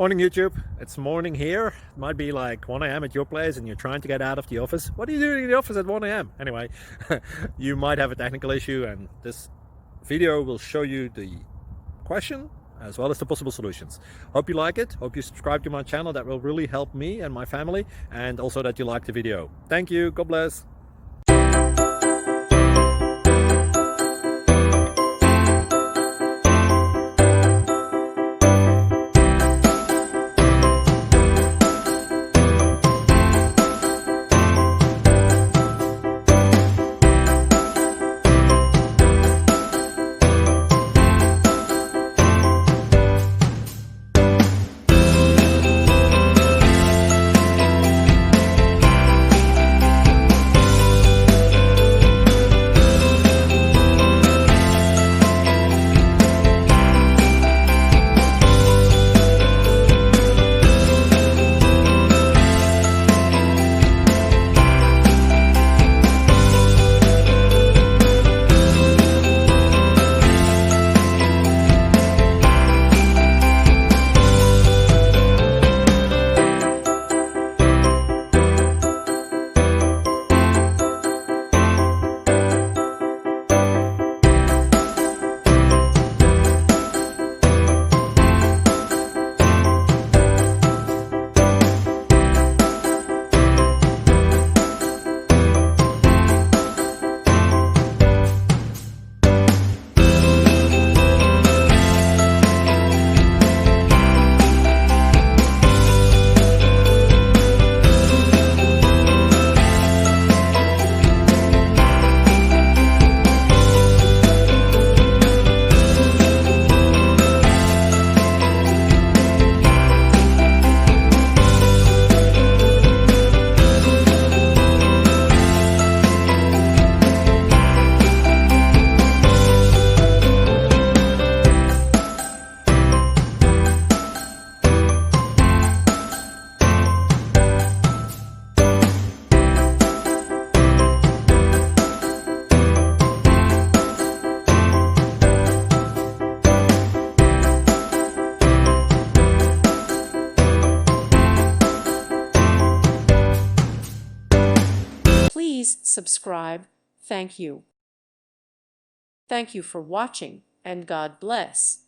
Morning YouTube, it's morning here. It might be like 1 a.m. at your place and you're trying to get out of the office. What are you doing in the office at 1 a.m.? Anyway, you might have a technical issue and this video will show you the question as well as the possible solutions. Hope you like it, hope you subscribe to my channel. That will really help me and my family, and also that you like the video. Thank you, God bless. Please subscribe. Thank you. Thank you for watching, and God bless.